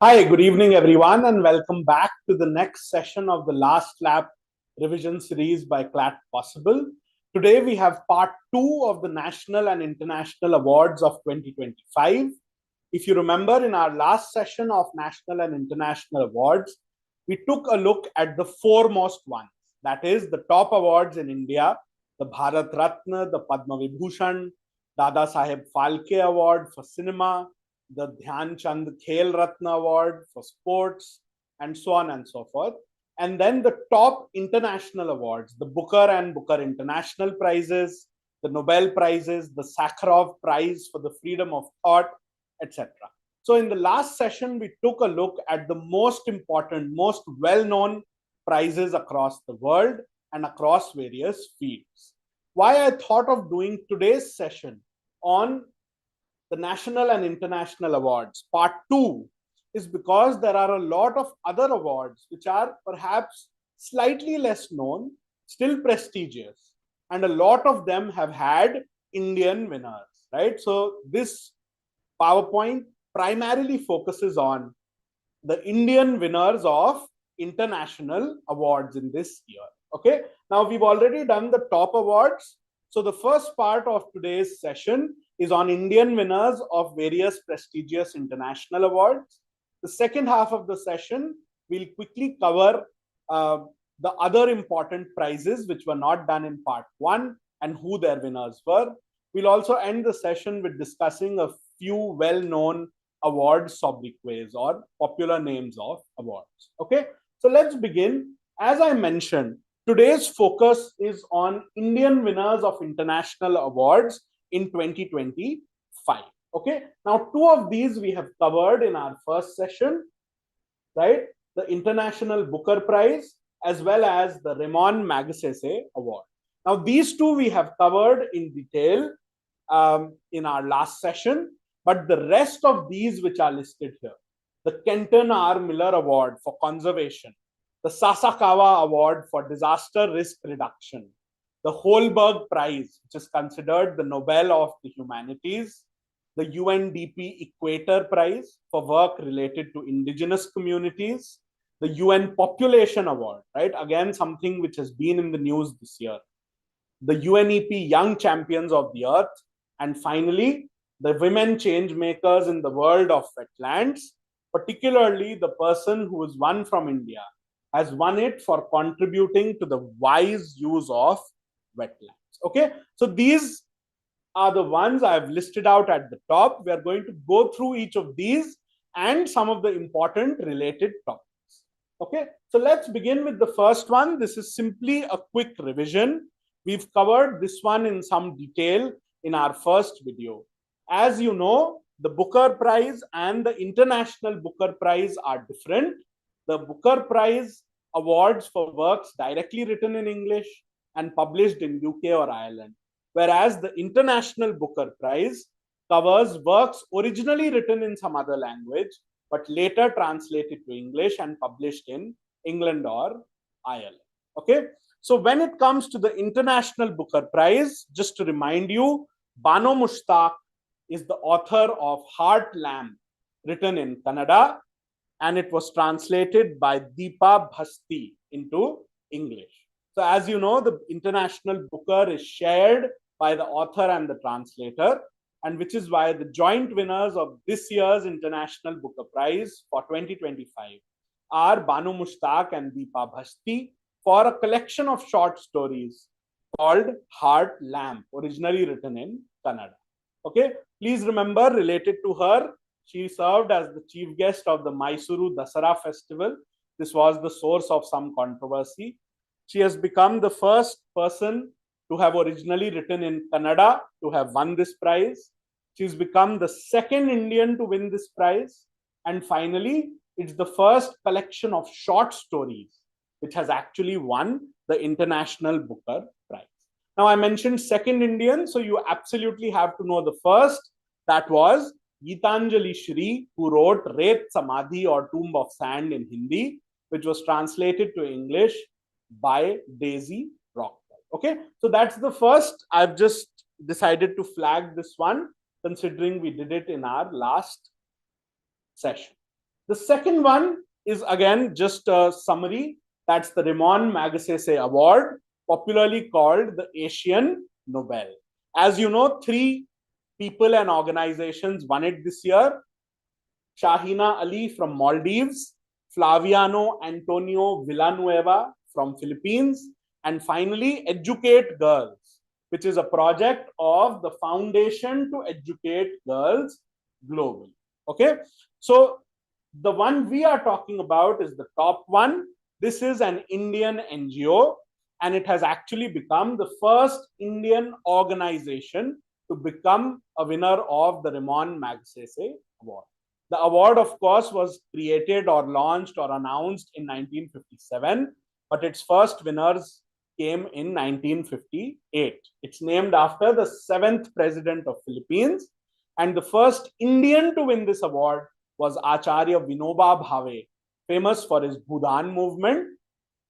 Hi, good evening, everyone, and welcome back to the next session of the Last Lap revision series by Clat Possible. Today, we have part two of the National and International Awards of 2025. If you remember, in our last session of National and International Awards, we took a look at the foremost ones, that is, the top awards in India, the Bharat Ratna, the Padma Vibhushan, Dada Saheb Phalke Award for cinema, the Dhyan Chand Khel Ratna Award for sports, and so on and so forth. And then the top international awards, the Booker and Booker International Prizes, the Nobel Prizes, the Sakharov Prize for the Freedom of Thought, etc. So in the last session, we took a look at the most important, most well-known prizes across the world and across various fields. Why I thought of doing today's session on the National and International Awards, part two, is because there are a lot of other awards which are perhaps slightly less known, still prestigious, and a lot of them have had Indian winners, right? So this PowerPoint primarily focuses on the Indian winners of international awards in this year. Okay, now we've already done the top awards. So the first part of today's session is on Indian winners of various prestigious international awards. The second half of the session, we'll quickly cover the other important prizes which were not done in part one and who their winners were. We'll also end the session with discussing a few well-known award sobriquets or popular names of awards. Okay, so let's begin. As I mentioned, today's focus is on Indian winners of international awards in 2025. Okay, now two of these we have covered in our first session, right? The International Booker Prize as well as the Ramon Magsaysay Award. Now these two we have covered in detail in our last session, but the rest of these which are listed here, the Kenton R. Miller Award for Conservation, the Sasakawa Award for Disaster Risk Reduction, the Holberg Prize, which is considered the Nobel of the Humanities, the UNDP Equator Prize for work related to indigenous communities, the UN Population Award, right? Again, something which has been in the news this year, the UNEP Young Champions of the Earth, and finally, the Women Change Makers in the World of Wetlands, particularly the person who is one from India, has won it for contributing to the wise use of wetlands. Okay, so these are the ones I've listed out at the top. We are going to go through each of these and some of the important related topics. Okay, so let's begin with the first one. This is simply a quick revision. We've covered this one in some detail in our first video. As you know, the Booker Prize and the International Booker Prize are different. The Booker Prize awards for works directly written in English and published in UK or Ireland, whereas the International Booker Prize covers works originally written in some other language, but later translated to English and published in England or Ireland. Okay, so when it comes to the International Booker Prize, just to remind you, Bano Mushtaq is the author of Heart Lamp, written in Kannada, and it was translated by Deepa Bhasti into English. So as you know, the International Booker is shared by the author and the translator, and which is why the joint winners of this year's International Booker Prize for 2025 are Banu Mushtaq and Deepa Bhasti for a collection of short stories called Heart Lamp, originally written in Kannada. Okay, please remember, related to her, she served as the chief guest of the Mysuru Dasara festival. This was the source of some controversy. She has become the first person to have originally written in Kannada to have won this prize. She's become the second Indian to win this prize. And finally, it's the first collection of short stories which has actually won the International Booker Prize. Now, I mentioned second Indian, so you absolutely have to know the first. That was Gitanjali Shri, who wrote Ret Samadhi or Tomb of Sand in Hindi, which was translated to English by Daisy Rockwell. Okay, so that's the first. I've just decided to flag this one, considering we did it in our last session. The second one is again just a summary. That's the Ramon Magsaysay Award, popularly called the Asian Nobel. As you know, 3 people and organizations won it this year. Shahina Ali from Maldives, Flaviano Antonio Villanueva from Philippines, and finally Educate Girls, which is a project of the Foundation to Educate Girls globally. Okay, so the one we are talking about is the top one. This is an Indian NGO, and it has actually become the first Indian organization to become a winner of the Ramon Magsaysay Award. The award, of course, was created or launched or announced in 1957, but its first winners came in 1958. It's named after the 7th president of Philippines, and the first Indian to win this award was Acharya Vinoba Bhave, famous for his Bhudan movement,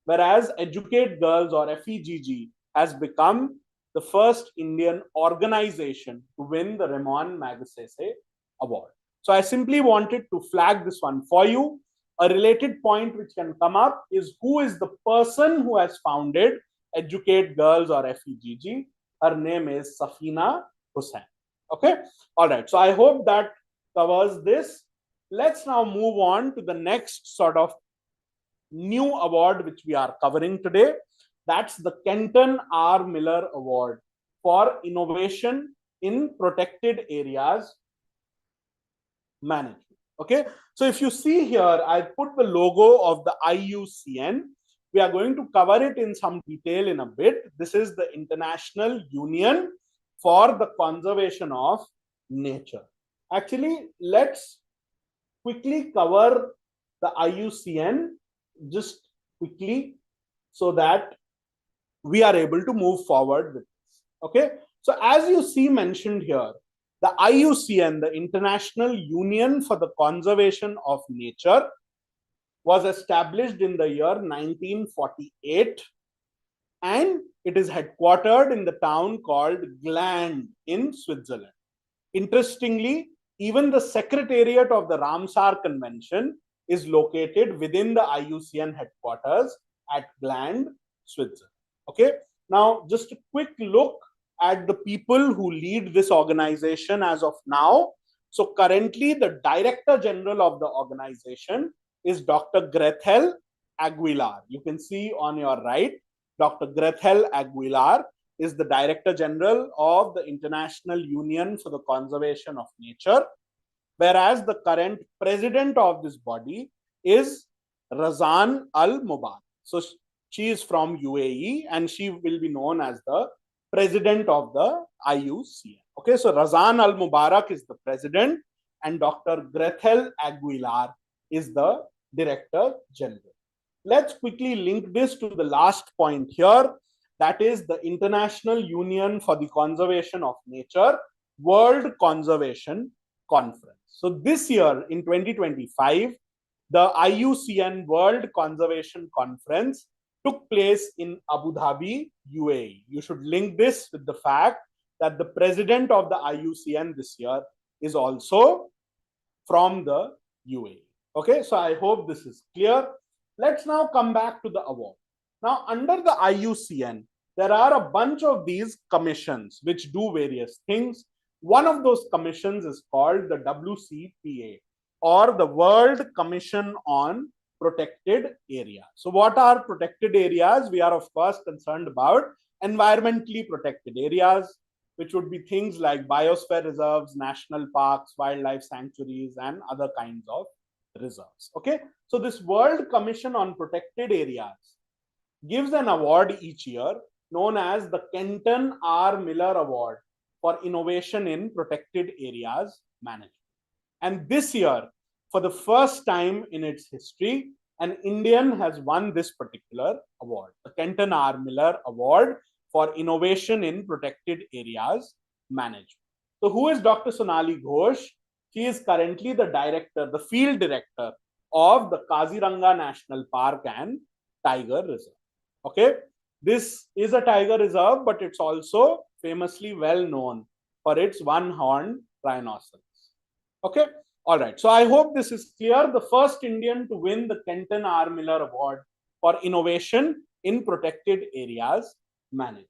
whereas Educate Girls or FEGG has become the first Indian organization to win the Ramon Magsaysay Award. So I simply wanted to flag this one for you. A related point which can come up is who is the person who has founded Educate Girls or FEGG. Her name is Safina Hussain. Okay, all right. So I hope that covers this. Let's now move on to the next sort of new award which we are covering today. That's the Kenton R. Miller Award for Innovation in Protected Areas Management. Okay, so if you see here, I put the logo of the IUCN. We are going to cover it in some detail in a bit. This is the International Union for the Conservation of Nature. Actually, let's quickly cover the IUCN just quickly so that we are able to move forward with this. Okay, so as you see mentioned here, the IUCN, the International Union for the Conservation of Nature, was established in the year 1948, and it is headquartered in the town called Gland in Switzerland. Interestingly, even the Secretariat of the Ramsar Convention is located within the IUCN headquarters at Gland, Switzerland. Okay, now just a quick look at the people who lead this organization as of now. So currently the Director General of the organization is Dr. Grethel Aguilar. You can see on your right, Dr. Grethel Aguilar is the Director General of the International Union for the Conservation of Nature, whereas the current president of this body is Razan Al Mubarak. So she is from UAE and she will be known as the president of the IUCN. Okay, so Razan Al Mubarak is the president and Dr. Grethel Aguilar is the Director General. Let's quickly link this to the last point here. That is the International Union for the Conservation of Nature World Conservation Conference. So this year in 2025, the IUCN World Conservation Conference took place in Abu Dhabi, UAE. You should link this with the fact that the president of the IUCN this year is also from the UAE. Okay, so I hope this is clear. Let's now come back to the award. Now, under the IUCN, there are a bunch of these commissions which do various things. One of those commissions is called the WCPA, or the World Commission on Protected Areas. So what are protected areas? We are, of course, concerned about environmentally protected areas, which would be things like biosphere reserves, national parks, wildlife sanctuaries, and other kinds of reserves. Okay, so this World Commission on Protected Areas gives an award each year known as the Kenton R. Miller Award for Innovation in Protected Areas Management. And this year, for the first time in its history, an Indian has won this particular award, the Kenton R. Miller Award for Innovation in Protected Areas Management. So who is Dr. Sonali Ghosh? She is currently the director, the field director of the Kaziranga National Park and Tiger Reserve. Okay, this is a tiger reserve, but it's also famously well known for its one-horned rhinoceros. Okay. All right. So I hope this is clear. The first Indian to win the Kenton R. Miller Award for innovation in protected areas management.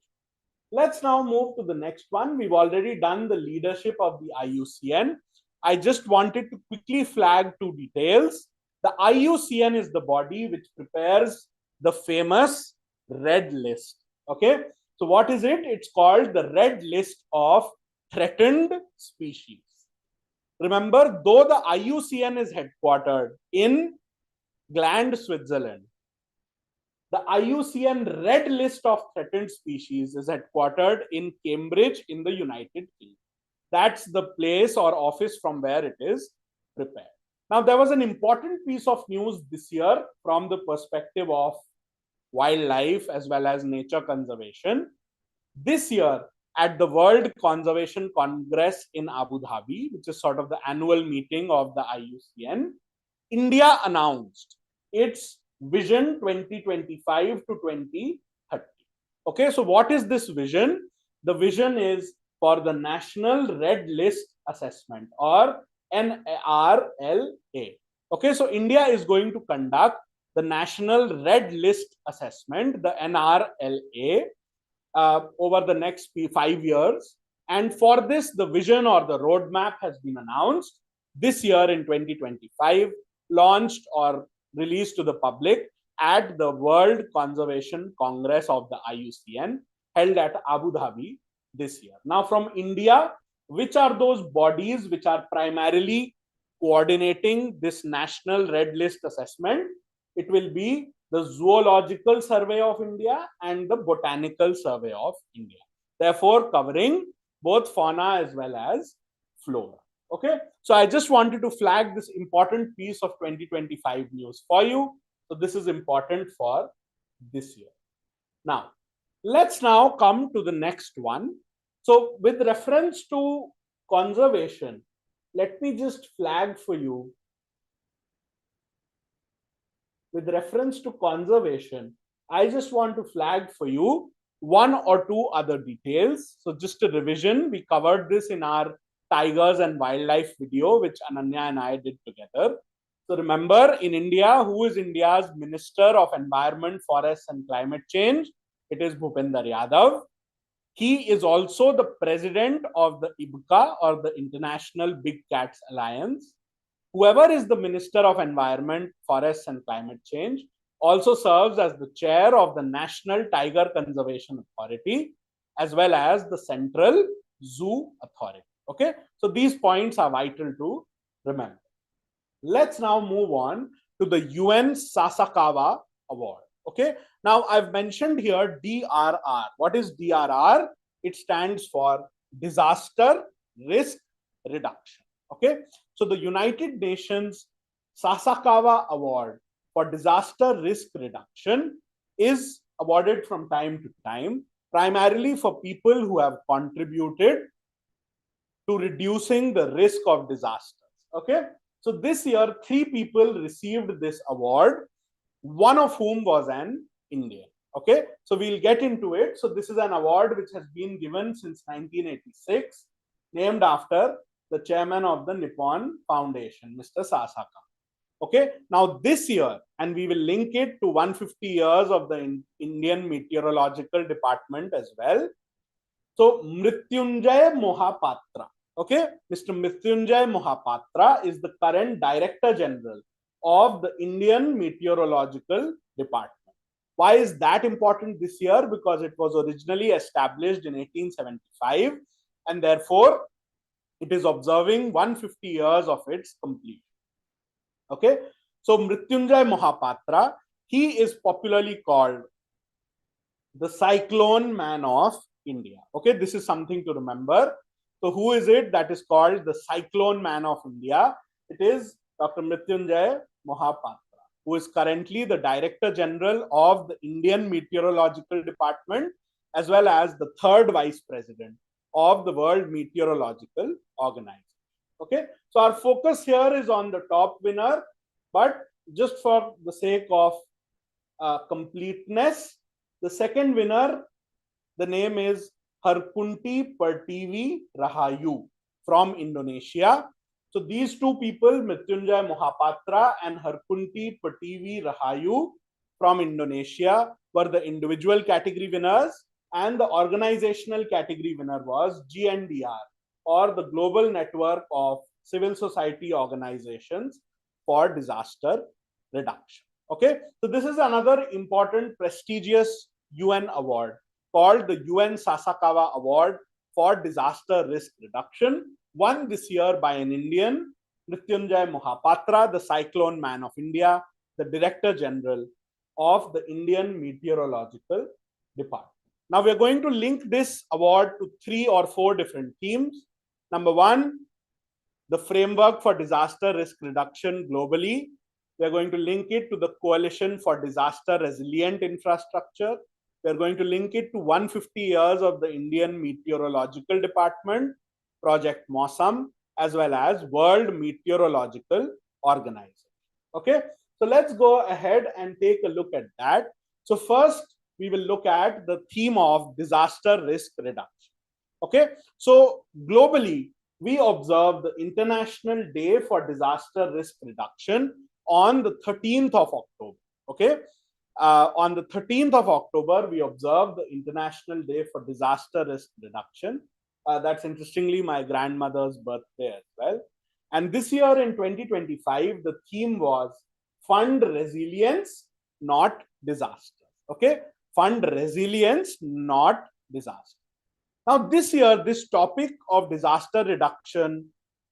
Let's now move to the next one. We've already done the leadership of the IUCN. I just wanted to quickly flag two details. The IUCN is the body which prepares the famous red list. Okay. So what is it? It's called the red list of threatened species. Remember, though the IUCN is headquartered in Gland, Switzerland, the IUCN Red List of Threatened Species is headquartered in Cambridge in the United Kingdom. That's the place or office from where it is prepared. Now, there was an important piece of news this year from the perspective of wildlife as well as nature conservation. This year, at the World Conservation Congress in Abu Dhabi, which is sort of the annual meeting of the IUCN, India announced its Vision 2025 to 2030. Okay, so what is this vision? The vision is for the National Red List Assessment, or NRLA. Okay, so India is going to conduct the National Red List Assessment, the NRLA, over the next 5 years. And for this, the vision or the roadmap has been announced this year in 2025, launched or released to the public at the World Conservation Congress of the IUCN held at Abu Dhabi this year. Now, from India, which are those bodies which are primarily coordinating this National Red List Assessment? It will be the Zoological Survey of India and the Botanical Survey of India, therefore covering both fauna as well as flora. Okay, so I just wanted to flag this important piece of 2025 news for you. So this is important for this year. Now, let's now come to the next one. So with reference to conservation, let me just flag for you. With reference to conservation, I just want to flag for you one or two other details. So just a revision, we covered this in our tigers and wildlife video, which Ananya and I did together. So remember, in India, who is India's Minister of Environment, Forests and Climate Change? It is Bhupinder Yadav. He is also the president of the IBCA, or the International Big Cats Alliance. Whoever is the Minister of Environment, Forests and Climate Change also serves as the chair of the National Tiger Conservation Authority, as well as the Central Zoo Authority. Okay, so these points are vital to remember. Let's now move on to the UN Sasakawa Award. Okay, now I've mentioned here DRR. What is DRR? It stands for Disaster Risk Reduction. Okay, so the United Nations Sasakawa Award for Disaster Risk Reduction is awarded from time to time, primarily for people who have contributed to reducing the risk of disasters. Okay, so this year, 3 people received this award, one of whom was an Indian. Okay, so we'll get into it. So this is an award which has been given since 1986, named after the chairman of the Nippon Foundation, Mr. Sasaka. Okay, now this year, and we will link it to 150 years of the Indian Meteorological Department as well. So Mrityunjay Mohapatra. Okay, Mr. Mrityunjay Mohapatra is the current Director General of the Indian Meteorological Department. Why is that important this year? Because it was originally established in 1875, and therefore it is observing 150 years of its completion. Okay, so Mrityunjay Mohapatra, he is popularly called the Cyclone Man of India. Okay, this is something to remember. So who is it that is called the Cyclone Man of India? It is Dr. Mrityunjay Mohapatra, who is currently the Director General of the Indian Meteorological Department, as well as the 3rd Vice President of the World Meteorological Organization. Okay, so our focus here is on the top winner, but just for the sake of completeness, the second winner, the name is Harkunti Pertiwi Rahayu from Indonesia. So these two people, Mrityunjay Mohapatra and Harkunti Pativi Rahayu from Indonesia, were the individual category winners, and the organizational category winner was GNDR, or the Global Network of Civil Society Organizations for Disaster Reduction. Okay, so this is another important prestigious UN award called the UN Sasakawa Award for Disaster Risk Reduction, won this year by an Indian, Mrityunjay Mohapatra, the Cyclone Man of India, the Director General of the Indian Meteorological Department. Now we are going to link this award to 3 or 4 different themes. Number 1, the framework for disaster risk reduction globally. We are going to link it to the Coalition for Disaster Resilient Infrastructure. We are going to link it to 150 years of the Indian Meteorological Department, Project Mausam, as well as World Meteorological Organization. Okay, so let's go ahead and take a look at that. So first, we will look at the theme of disaster risk reduction. Okay, so globally, we observe the International Day for Disaster Risk Reduction on the 13th of October. Okay, on the 13th of October, we observe the International Day for Disaster Risk Reduction. That's interestingly my grandmother's birthday as well. And this year in 2025, the theme was Fund Resilience, not Disaster. Okay, Fund Resilience, not Disaster. Now, this year, this topic of disaster reduction,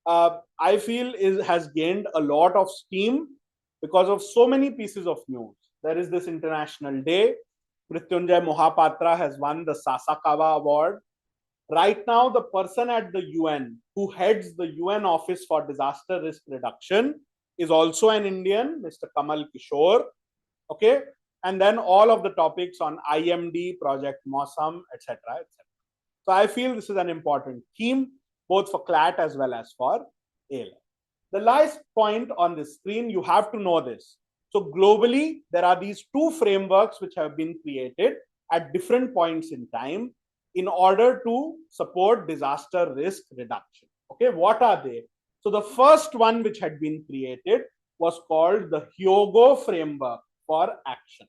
I feel has gained a lot of steam because of so many pieces of news. There is this International Day. Mrityunjay Mohapatra has won the Sasakawa Award. Right now, the person at the UN who heads the UN Office for Disaster Risk Reduction is also an Indian, Mr. Kamal Kishore. Okay, and then all of the topics on IMD, Project Mausam, etc., etc. So I feel this is an important theme, both for Clat as well as for AILET. The last point on the screen, you have to know this. So globally, there are these 2 frameworks which have been created at different points in time in order to support disaster risk reduction. Okay, what are they? So the first one which had been created was called the Hyogo Framework for Action.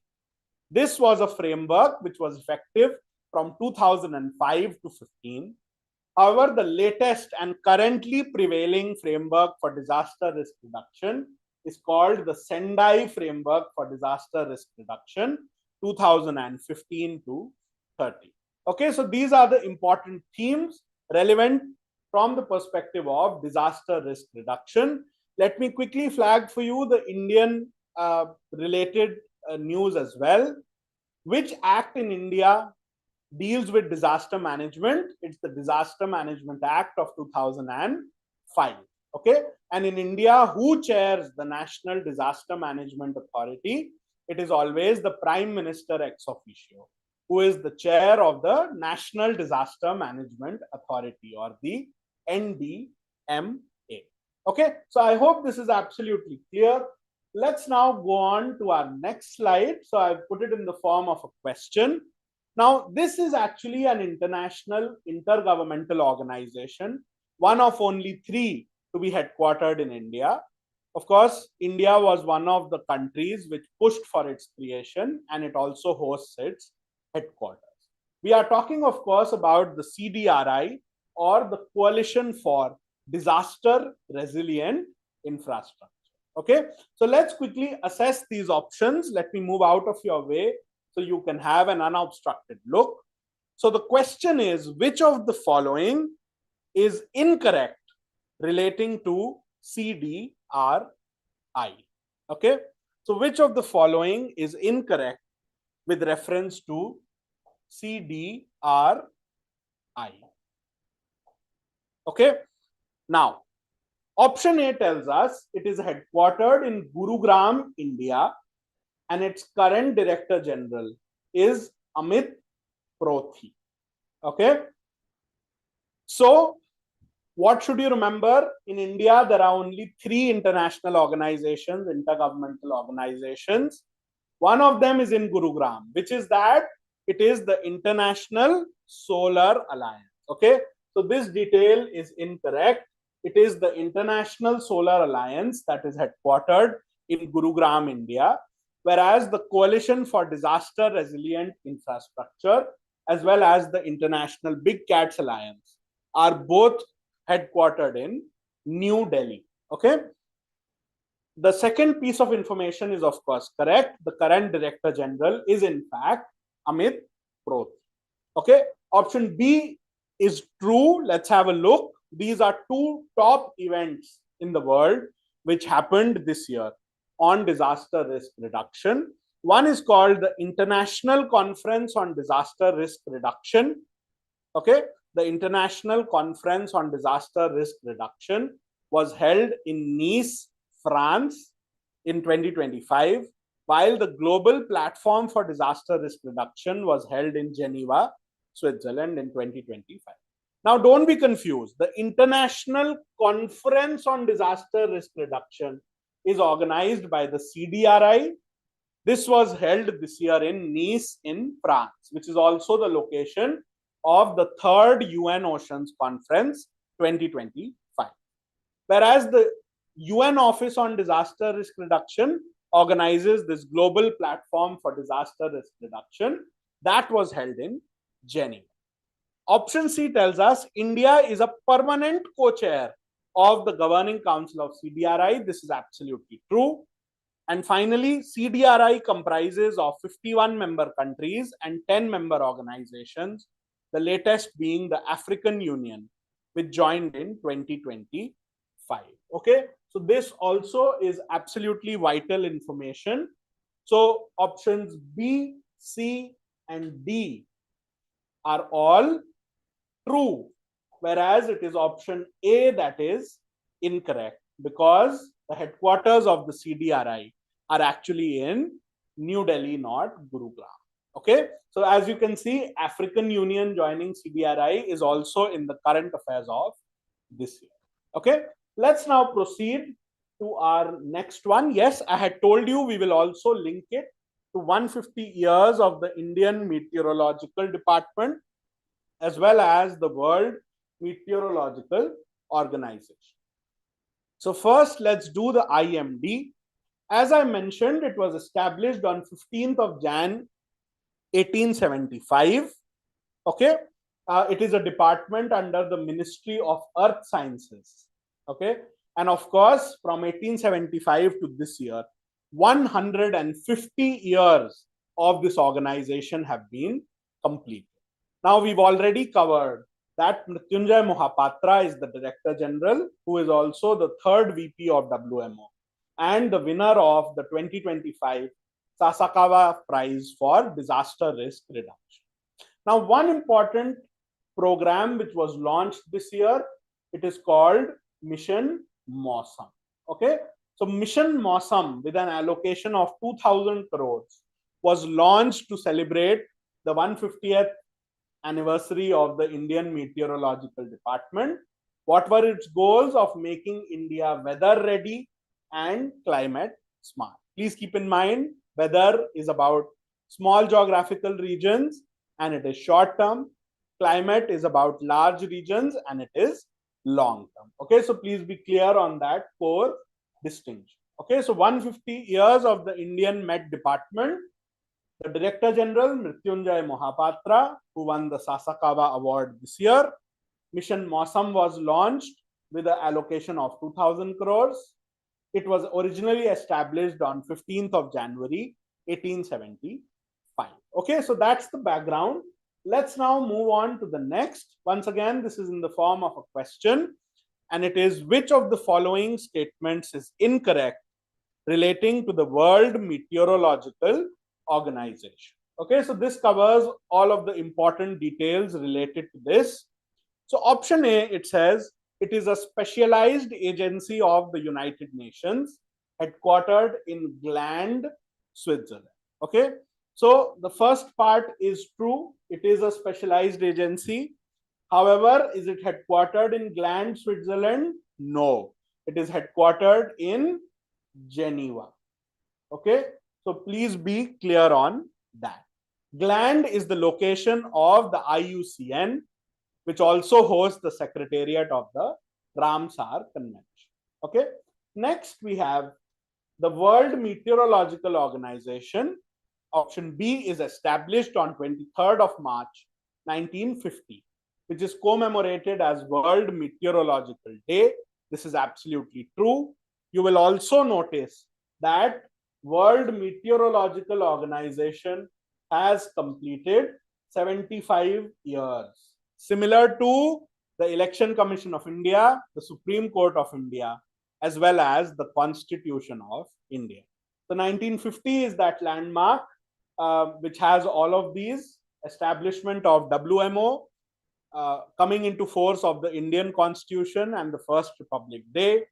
This was a framework which was effective from 2005 to 15. However, the latest and currently prevailing framework for disaster risk reduction is called the Sendai Framework for Disaster Risk Reduction, 2015 to 30. Okay, so these are the important themes relevant from the perspective of disaster risk reduction. Let me quickly flag for you the Indian related news as well. Which act in India deals with disaster management? It's the Disaster Management Act of 2005. Okay, and in India, who chairs the National Disaster Management Authority? It is always the Prime Minister ex officio, who is the chair of the National Disaster Management Authority, or the NDMA. Okay, so I hope this is absolutely clear. Let's now go on to our next slide. So I've put it in the form of a question. Now, this is actually an international intergovernmental organization, one of only 3 to be headquartered in India. Of course, India was one of the countries which pushed for its creation, and it also hosts its headquarters. We are talking, of course, about the CDRI, or the Coalition for Disaster Resilient Infrastructure. Okay, so let's quickly assess these options. Let me move out of your way so you can have an unobstructed look. So the question is, which of the following is incorrect relating to CDRI? Okay, so which of the following is incorrect with reference to CDRI? Okay, now option A tells us it is headquartered in Gurugram, India, and its current Director General is Amit Prothi. Okay, so what should you remember? In India, there are only 3 international organizations, intergovernmental organizations. One of them is in Gurugram, which is that it is the International Solar Alliance. Okay, so this detail is incorrect. It is the International Solar Alliance that is headquartered in Gurugram, India, whereas the Coalition for Disaster Resilient Infrastructure as well as the International Big Cats Alliance are both headquartered in New Delhi. Okay. The second piece of information is, of course, correct. The current Director General is, in fact, Amit Proth. Okay. Option B is true. Let's have a look. These are two top events in the world which happened this year on disaster risk reduction. One is called the International Conference on Disaster Risk Reduction. Okay. The International Conference on Disaster Risk Reduction was held in Nice, France in 2025, while the Global Platform for Disaster Risk Reduction was held in Geneva, Switzerland in 2025. Now, don't be confused. The International Conference on Disaster Risk Reduction is organized by the CDRI. This was held this year in Nice in France, which is also the location of the third UN Oceans Conference 2025. Whereas the UN Office on Disaster Risk Reduction organizes this global platform for disaster risk reduction that was held in Geneva. Option C tells us India is a permanent co-chair of the Governing Council of CDRI. This is absolutely true. And finally, CDRI comprises of 51 member countries and 10 member organizations, the latest being the African Union, which joined in 2025. Okay, so this also is absolutely vital information. So options B, C, and D are all true, whereas it is option A that is incorrect, because the headquarters of the CDRI are actually in New Delhi, not Gurugram. Okay, so as you can see, African Union joining CDRI is also in the current affairs of this year. Okay, let's now proceed to our next one. Yes, I had told you we will also link it to 150 years of the Indian Meteorological Department as well as the World Meteorological Organization. So first, let's do the IMD. As I mentioned, it was established on 15th of Jan 1875. Okay, it is a department under the Ministry of Earth Sciences. Okay, and of course, from 1875 to this year, 150 years of this organization have been completed. Now, we've already covered that Mrityunjay Mohapatra is the Director General, who is also the third VP of WMO and the winner of the 2025 Sasakawa Prize for Disaster Risk Reduction. Now, one important program which was launched this year, it is called Mission Mausam. Okay, so Mission Mausam, with an allocation of 2,000 crores, was launched to celebrate the 150th anniversary of the Indian Meteorological Department. What were its goals? Of making India weather ready and climate smart. Please keep in mind, weather is about small geographical regions and it is short term. Climate is about large regions and it is long term. Okay, so please be clear on that core distinction. Okay, so 150 years of the Indian Met Department. The Director General, Mrityunjay Mohapatra, who won the Sasakawa Award this year. Mission Mausam was launched with an allocation of 2,000 crores. It was originally established on 15th of January, 1875. Okay, so that's the background. Let's now move on to the next. Once again, this is in the form of a question, and it is, which of the following statements is incorrect relating to the World Meteorological Organization? Okay, so this covers all of the important details related to this. So option A, it says it is a specialized agency of the United Nations headquartered in Gland, Switzerland. Okay, so the first part is true. It is a specialized agency. However, is it headquartered in Gland, Switzerland? No, it is headquartered in Geneva. Okay, so please be clear on that. Gland is the location of the IUCN, which also hosts the Secretariat of the Ramsar Convention. Okay. Next, we have the World Meteorological Organization. Option B is established on 23rd of March 1950, which is commemorated as World Meteorological Day. This is absolutely true. You will also notice that World Meteorological Organization has completed 75 years. Similar to the Election Commission of India, the Supreme Court of India, as well as the Constitution of India. The 1950 is that landmark which has all of these: establishment of WMO, coming into force of the Indian Constitution and the First Republic Day,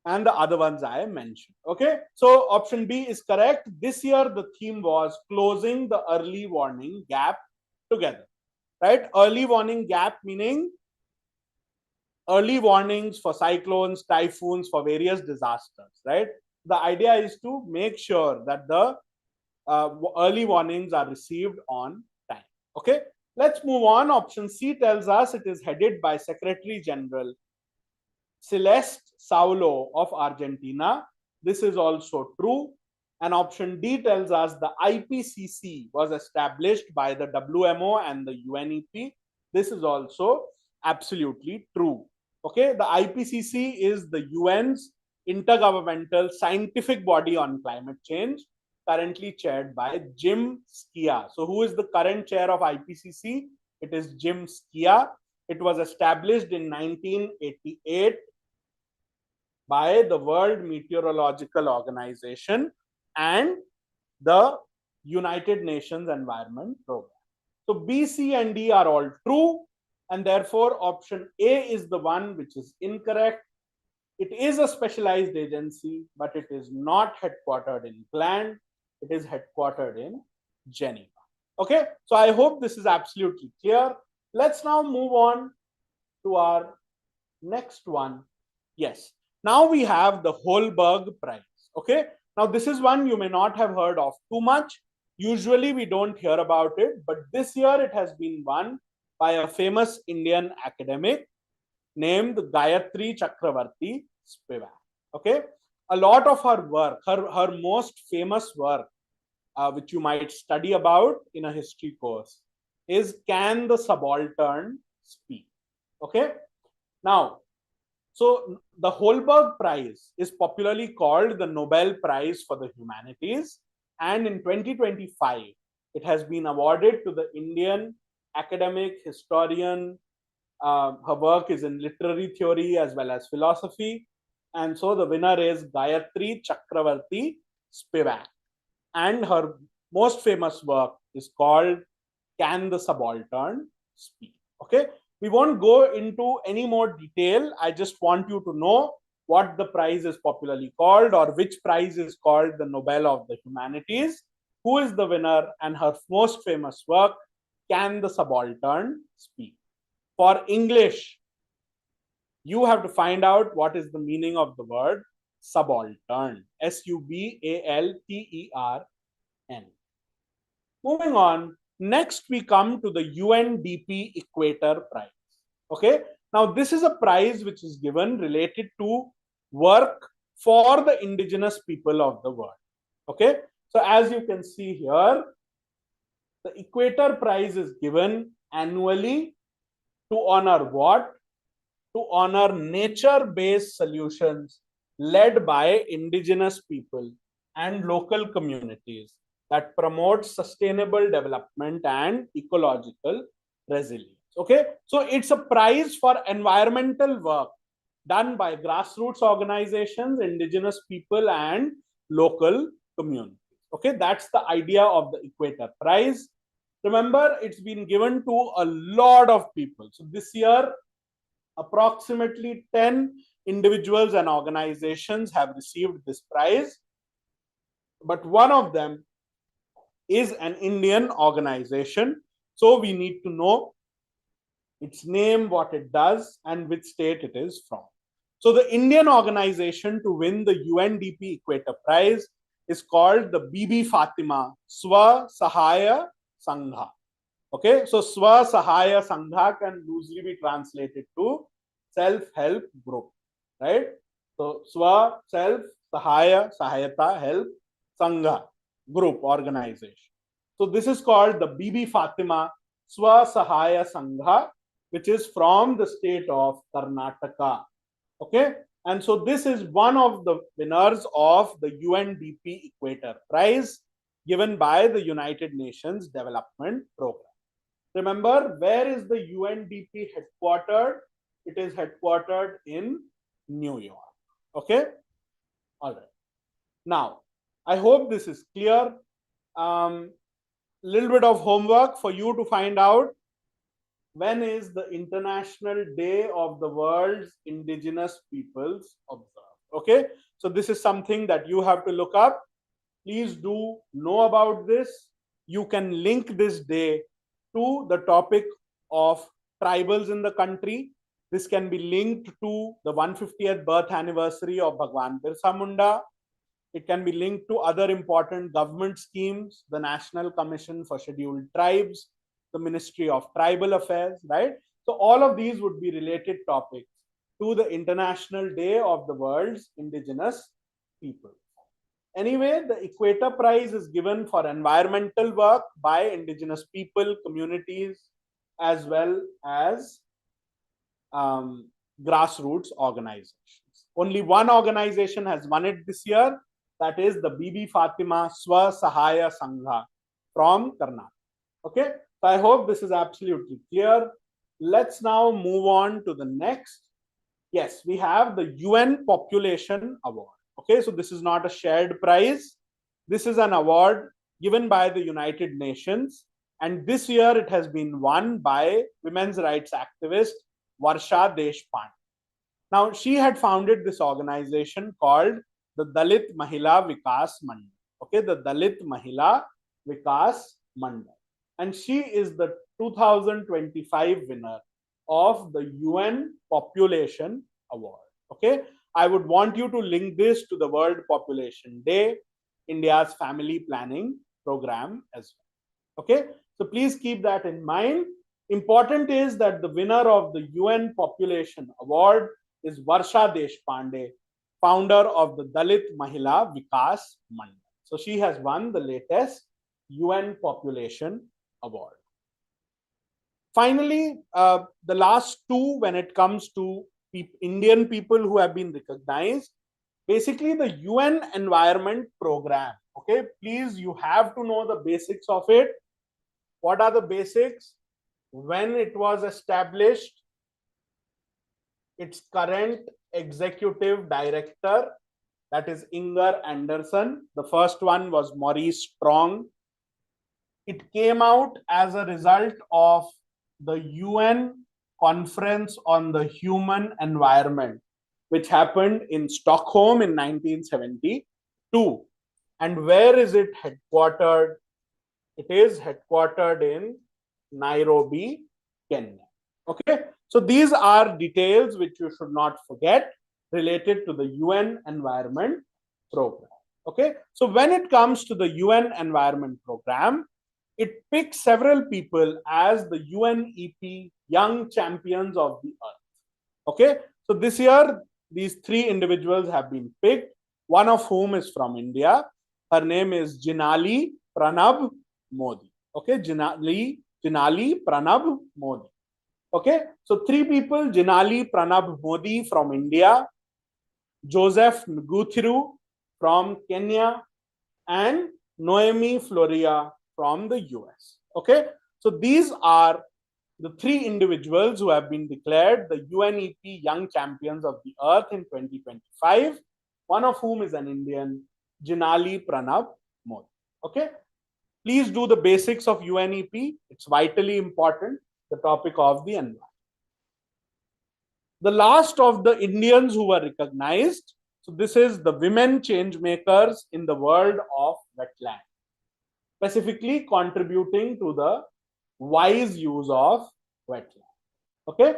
and the other ones I mentioned. Okay, so option B is correct. This year the theme was closing the early warning gap together, right? Early warning gap meaning early warnings for cyclones, typhoons, for various disasters, right? The idea is to make sure that the early warnings are received on time. Okay, let's move on. Option C tells us it is headed by Secretary General Celeste Saulo of Argentina. This is also true. And option D tells us the IPCC was established by the WMO and the UNEP. This is also absolutely true. Okay, the IPCC is the UN's intergovernmental scientific body on climate change, currently chaired by Jim Skia. So who is the current chair of IPCC? It is Jim Skia. It was established in 1988 by the World Meteorological Organization and the United Nations Environment Program. So B, C, and D are all true, and therefore option A is the one which is incorrect. It is a specialized agency, but it is not headquartered in Clat. It is headquartered in Geneva. Okay, so I hope this is absolutely clear. Let's now move on to our next one. Yes, now we have the Holberg Prize. Okay, now this is one you may not have heard of too much. Usually we don't hear about it, but this year it has been won by a famous Indian academic named Gayatri Chakravarti Spivak. Okay, a lot of her work, her most famous work, which you might study about in a history course, is Can the Subaltern Speak? Okay, now, so the Holberg Prize is popularly called the Nobel Prize for the Humanities, and in 2025 it has been awarded to the Indian academic historian. Her work is in literary theory as well as philosophy, and so the winner is Gayatri Chakravarti Spivak, and her most famous work is called Can the Subaltern Speak? Okay, we won't go into any more detail. I just want you to know what the prize is popularly called, or which prize is called the Nobel of the Humanities, who is the winner, and her most famous work, Can the Subaltern Speak? For English, you have to find out what is the meaning of the word subaltern. Subaltern. Moving on, next we come to the UNDP Equator Prize. Okay, now this is a prize which is given related to work for the indigenous people of the world. Okay, so as you can see here, the Equator Prize is given annually to honor what? To honor nature-based solutions led by indigenous people and local communities that promote sustainable development and ecological resilience. Okay, so it's a prize for environmental work done by grassroots organizations, indigenous people, and local communities. Okay, that's the idea of the Equator Prize. Remember, it's been given to a lot of people. So this year, approximately 10 individuals and organizations have received this prize, but one of them is an Indian organization. So we need to know its name, what it does, and which state it is from. So the Indian organization to win the UNDP Equator Prize is called the Bibi Fatima Swa Sahaya Sangha. Okay, so Swa Sahaya Sangha can loosely be translated to self-help group, right? So Swa, self, Sahaya, Sahayata, help, Sangha, group, organization. So this is called the Bibi Fatima Swa Sahaya Sangha, which is from the state of Karnataka. Okay, and so this is one of the winners of the UNDP Equator Prize given by the United Nations Development Program. Remember, where is the UNDP headquartered? It is headquartered in New York. Okay, all right. Now, I hope this is clear. Little bit of homework for you to find out when is the International Day of the World's Indigenous Peoples observed. Okay, so this is something that you have to look up. Please do know about this. You can link this day to the topic of tribals in the country. This can be linked to the 150th birth anniversary of Bhagwan Birsa Munda. It can be linked to other important government schemes, the National Commission for Scheduled Tribes, the Ministry of Tribal Affairs, right? So all of these would be related topics to the International Day of the World's Indigenous People. Anyway, the Equator Prize is given for environmental work by indigenous people, communities, as well as grassroots organizations. Only one organization has won it this year. That is the Bibi Fatima Swa Sahaya Sangha from Karnataka. Okay, so I hope this is absolutely clear. Let's now move on to the next. Yes, we have the UN Population Award. Okay, so this is not a shared prize. This is an award given by the United Nations. And this year it has been won by women's rights activist Varsha Deshpande. Now, she had founded this organization called the Dalit Mahila Vikas Mandal. Okay, the Dalit Mahila Vikas Mandal. And she is the 2025 winner of the UN Population Award. Okay, I would want you to link this to the World Population Day, India's family planning program as well. Okay, so please keep that in mind. Important is that the winner of the UN Population Award is Varsha Deshpande, founder of the Dalit Mahila Vikas Mandal. So she has won the latest UN Population Award. Finally, the last two, when it comes to Indian people who have been recognized, basically the UN Environment Program. Okay, please, you have to know the basics of it. What are the basics? When it was established, its current executive director, that is Inger Anderson. The first one was Maurice Strong. It came out as a result of the UN Conference on the Human Environment, which happened in Stockholm in 1972. And where is it headquartered? It is headquartered in Nairobi, Kenya. Okay, so these are details which you should not forget related to the UN Environment Program. Okay, so when it comes to the UN Environment Program, it picks several people as the UNEP Young Champions of the Earth. Okay, so this year, these three individuals have been picked, one of whom is from India. Her name is Jinali Pranab Modi. Okay, Jinali Pranab Modi. Okay, so three people: Jinali Pranab Modi from India, Joseph Nguthiru from Kenya, and Noemi Floria from the US. Okay, so these are the three individuals who have been declared the UNEP Young Champions of the Earth in 2025, one of whom is an Indian, Jinali Pranab Modi. Okay, please do the basics of UNEP. It's vitally important, the topic of the environment. The last of the Indians who were recognized, so this is the women change makers in the world of wetland, specifically contributing to the wise use of wetland. Okay,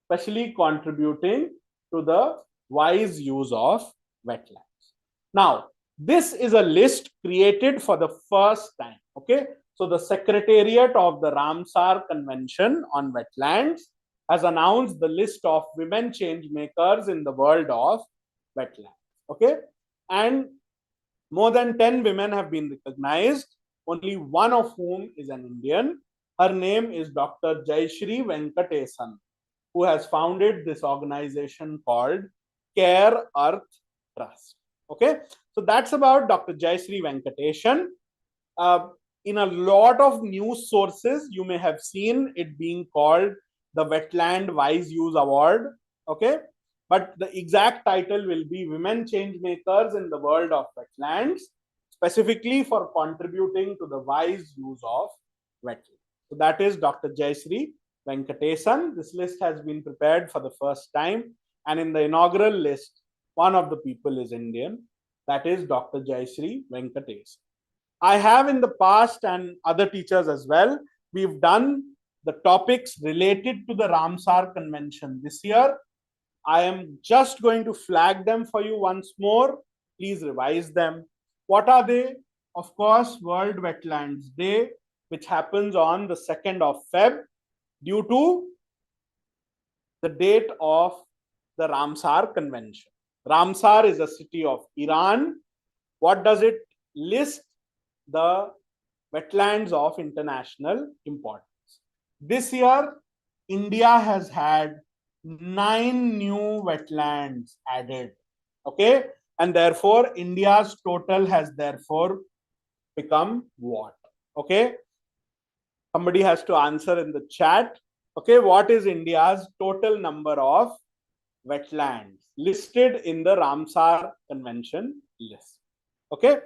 especially contributing to the wise use of wetlands. Now, this is a list created for the first time. Okay, so the Secretariat of the Ramsar Convention on Wetlands has announced the list of women change makers in the world of wetlands. Okay, and more than 10 women have been recognized, only one of whom is an Indian. Her name is Dr. Jayashree Venkatesan, who has founded this organization called Care Earth Trust. Okay, so that's about Dr. Jayashree Venkatesan. In a lot of news sources, you may have seen it being called the Wetland Wise Use Award. Okay, but the exact title will be Women Change Makers in the World of Wetlands, specifically for contributing to the wise use of wetlands. So that is Dr. Jayashree Venkatesan. This list has been prepared for the first time, and in the inaugural list, one of the people is Indian. That is Dr. Jayashree Venkatesan. I have in the past, and other teachers as well, we've done the topics related to the Ramsar Convention. This year, I am just going to flag them for you once more. Please revise them. What are they? Of course, World Wetlands Day, which happens on the 2nd of Feb, due to the date of the Ramsar Convention. Ramsar is a city of Iran. What does it list? The wetlands of international importance. This year, India has had 9 new wetlands added. Okay, and therefore India's total has therefore become what? Okay, somebody has to answer in the chat. Okay, what is India's total number of wetlands listed in the Ramsar Convention list? Okay,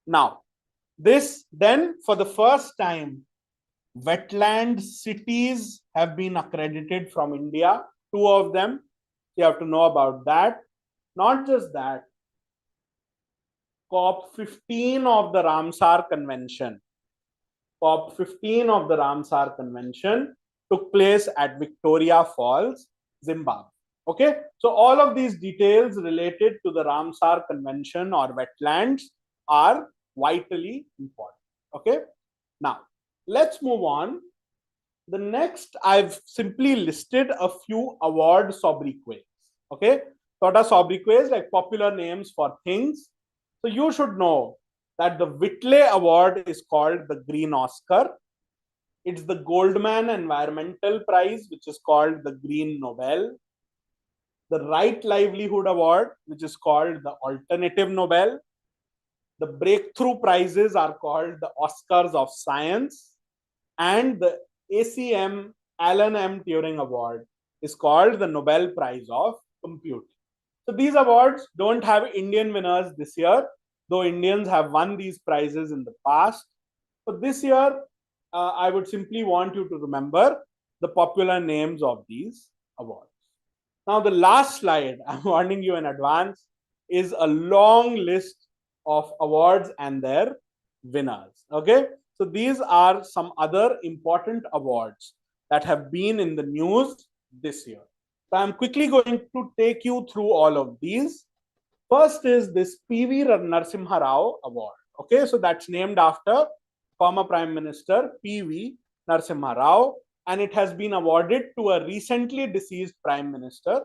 now this then for the first time, wetland cities have been accredited from India, 2 of them. You have to know about that. Not just that, COP15 of the Ramsar Convention, COP15 of the Ramsar Convention took place at Victoria Falls, Zimbabwe. Okay, so all of these details related to the Ramsar Convention or wetlands are vitally important. Okay, now let's move on. The next, I've simply listed a few award sobriquets. Okay, what are sobriquets? Like popular names for things. So you should know that the Whitley Award is called the Green Oscar. It's the Goldman Environmental Prize, which is called the Green Nobel. The Right Livelihood Award, which is called the Alternative Nobel. The breakthrough prizes are called the Oscars of Science, and the ACM Alan M. Turing Award is called the Nobel Prize of Computing. So these awards don't have Indian winners this year, though Indians have won these prizes in the past. So this year, I would simply want you to remember the popular names of these awards. Now, the last slide, I'm warning you in advance, is a long list of awards and their winners. Okay, so these are some other important awards that have been in the news this year. So I'm quickly going to take you through all of these. First is this P.V. Narasimha Rao Award. Okay, so that's named after former Prime Minister P.V. Narasimha Rao, and it has been awarded to a recently deceased Prime Minister,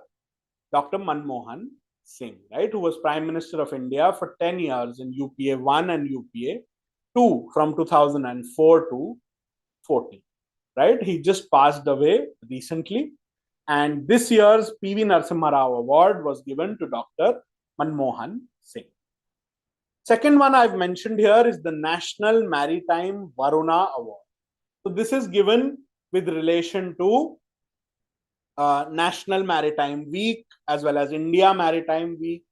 Dr. Manmohan Singh, right, who was Prime Minister of India for 10 years in UPA 1 and UPA 2 from 2004 to 14, right? He just passed away recently, and this year's P.V. Narasimha Rao Award was given to Dr. Manmohan Singh. Second one I've mentioned here is the National Maritime Varuna Award. So this is given with relation to National Maritime Week as well as India Maritime Week,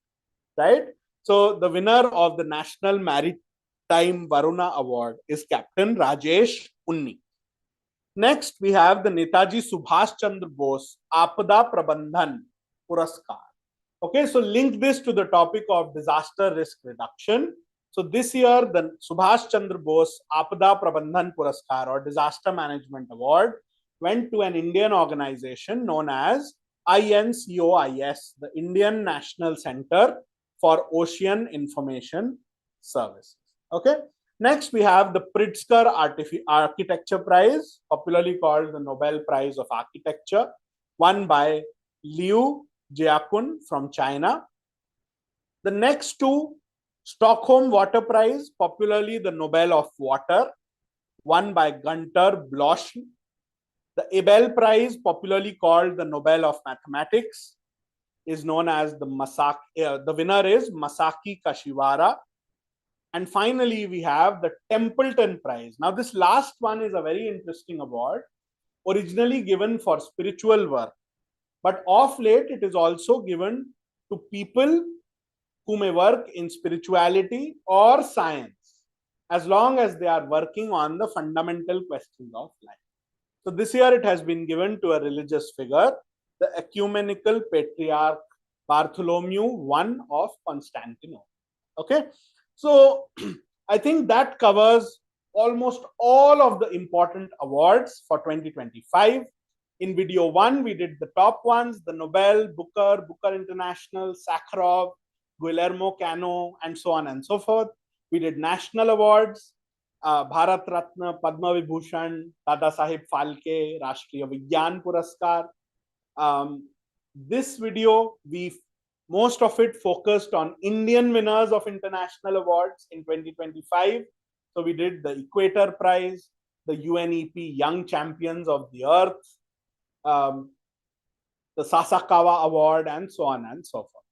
right? So the winner of the National Maritime Varuna Award is Captain Rajesh Unni. Next, we have the Netaji Subhash Chandra Bose Apada Prabandhan Puraskar. Okay, so link this to the topic of disaster risk reduction. So this year, the Subhash Chandra Bose Apada Prabandhan Puraskar or Disaster Management Award went to an Indian organization known as INCOIS, the Indian National Center for Ocean Information Services. Okay, Next, we have the Pritzker Architecture Prize, popularly called the Nobel Prize of Architecture, won by Liu Jiakun from China. The next two, Stockholm Water Prize, popularly the Nobel of Water, won by Gunter Bloch. The Abel Prize, popularly called the Nobel of Mathematics, is known as the winner is Masaki Kashiwara. And finally, we have the Templeton Prize. Now, this last one is a very interesting award, originally given for spiritual work. But of late, it is also given to people who may work in spirituality or science, as long as they are working on the fundamental questions of life. So this year it has been given to a religious figure, the ecumenical patriarch Bartholomew I of Constantinople. Okay, so I think that covers almost all of the important awards for 2025. In video one, we did the top ones: the Nobel, Booker International, Sakharov, Guillermo Cano, and so on and so forth. We did national awards: Bharat Ratna, Padma Vibhushan, Dada Saheb Phalke, Rashtriya Vigyan Puraskar. This video, most of it focused on Indian winners of international awards in 2025. So we did the Equator Prize, the UNEP Young Champions of the Earth, the Sasakawa Award, and so on and so forth.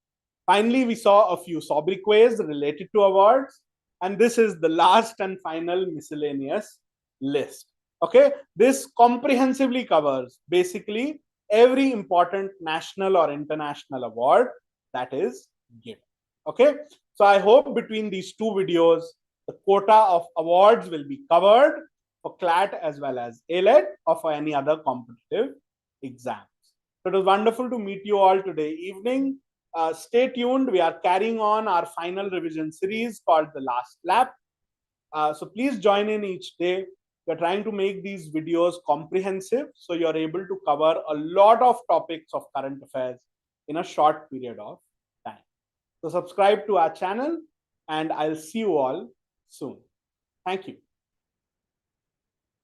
Finally, we saw a few sobriquets related to awards, and this is the last and final miscellaneous list. Okay, this comprehensively covers basically every important national or international award that is given. Okay, so I hope between these two videos, the quota of awards will be covered for Clat as well as AILET or for any other competitive exams. So it was wonderful to meet you all today evening. Stay tuned. We are carrying on our final revision series called The Last Lap. So please join in each day. We're trying to make these videos comprehensive so you're able to cover a lot of topics of current affairs in a short period of time. So subscribe to our channel and I'll see you all soon. Thank you.